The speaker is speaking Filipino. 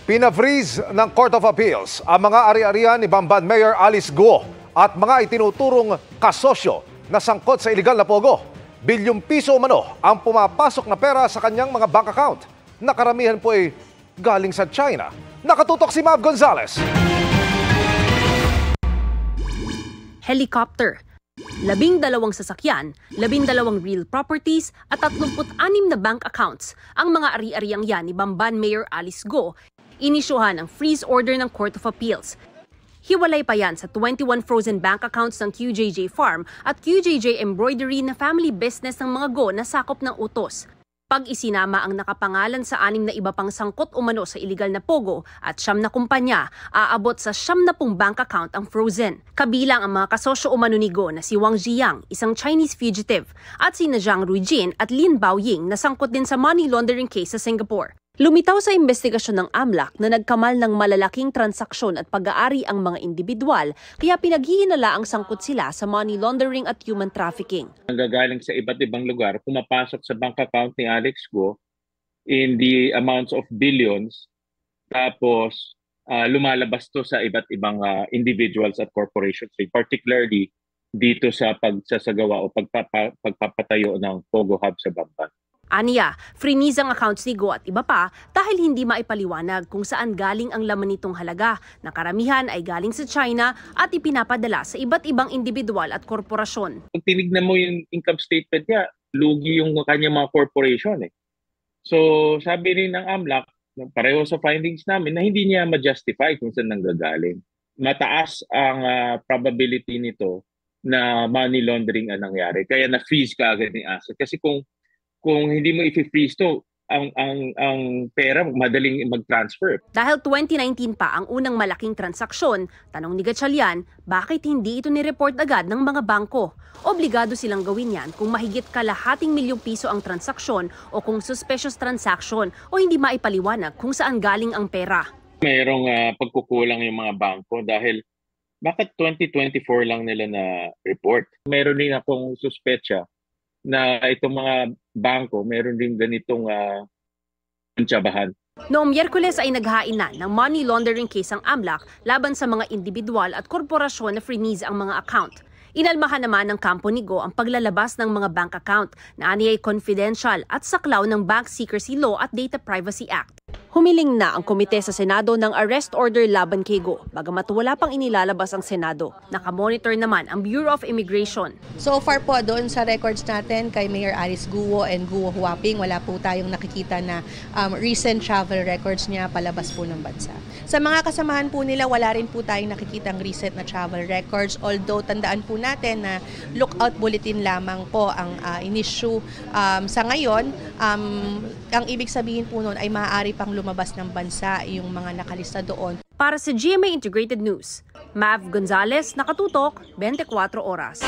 Pina-freeze ng Court of Appeals ang mga ari-arian ni Bamban Mayor Alice Guo at mga itinuturong kasosyo na sangkot sa iligal na pogo. Bilyong piso umano ang pumapasok na pera sa kanyang mga bank account. Nakaramihan po ay galing sa China. Nakatutok si Mav Gonzalez. Helicopter, 12 sasakyan, 12 real properties at 36 na bank accounts ang mga ari-ariang yan ni Bamban Mayor Alice Guo. Inisyuhan ang freeze order ng Court of Appeals. Hiwalay pa yan sa 21 frozen bank accounts ng QJJ Farm at QJJ Embroidery na family business ng mga Guo na sakop ng utos. Pag isinama ang nakapangalan sa 6 na iba pang sangkot umano sa iligal na pogo at 9 na kumpanya, aabot sa 90 bank account ang frozen. Kabilang ang mga kasosyo umano ni Guo na si Wang Ziyang, isang Chinese fugitive, at sina Zhang Ruijin at Lin Baoying na sangkot din sa money laundering case sa Singapore. Lumitaw sa investigasyon ng AMLAC na nagkamal ng malalaking transaksyon at pag-aari ang mga individual, kaya pinaghihinala ang sangkot sila sa money laundering at human trafficking. Nanggagaling sa iba't ibang lugar, pumapasok sa bank account ni Alex Guo in the amounts of billions, tapos lumalabas to sa iba't ibang individuals at corporations, particularly dito sa pagsasagawa o pagpapatayo ng Pogo Hub sa Bamban. Aniya, freeze ang accounts ni Guo at iba pa dahil hindi maipaliwanag kung saan galing ang laman nitong halaga na karamihan ay galing sa China at ipinapadala sa iba't ibang individual at korporasyon. Pag tinignan mo yung income statement niya, lugi yung kanyang mga corporation. So sabi rin ng AMLAC, pareho sa findings namin, na hindi niya ma-justify kung saan nanggagaling. Mataas ang probability nito na money laundering ang nangyari. Kaya na-freeze ka agad yung asset. Kasi kung hindi mo i-freeze to, ang pera madaling mag-transfer. Dahil 2019 pa ang unang malaking transaksyon, tanong ni Gatchalian, bakit hindi ito ni-report agad ng mga bangko? Obligado silang gawin yan kung mahigit kalahating milyong piso ang transaksyon o kung suspicious transaction o hindi maipaliwanag kung saan galing ang pera. Mayroong pagkukulang yung mga bangko dahil bakit 2024 lang nila na report? Meron din akong suspetsa na itong mga bangko, meron din ganitong tsabahan. Noong Miyerkules ay naghain na ng money laundering case ang AMLAC laban sa mga individual at korporasyon na freeze ang mga account. Inalmahan naman ng kampo ni Guo ang paglalabas ng mga bank account na aniyay confidential at saklaw ng Bank Secrecy Law at Data Privacy Act. Humiling na ang komite sa Senado ng arrest order laban kay Guo, bagamat wala pang inilalabas ang Senado. Nakamonitor naman ang Bureau of Immigration. So far po doon sa records natin kay Mayor Alice Guo and Guo Huaping, wala po tayong nakikita na recent travel records niya palabas po ng bansa. Sa mga kasamahan po nila, wala rin po tayong nakikitang recent na travel records, although tandaan po natin na lookout bulletin lamang po ang in-issue sa ngayon. Ang ibig sabihin po noon ay maaari pang lumabas ng bansa yung mga nakalista doon. Para sa GMA Integrated News, Mav Gonzalez, Nakatutok, 24 Oras.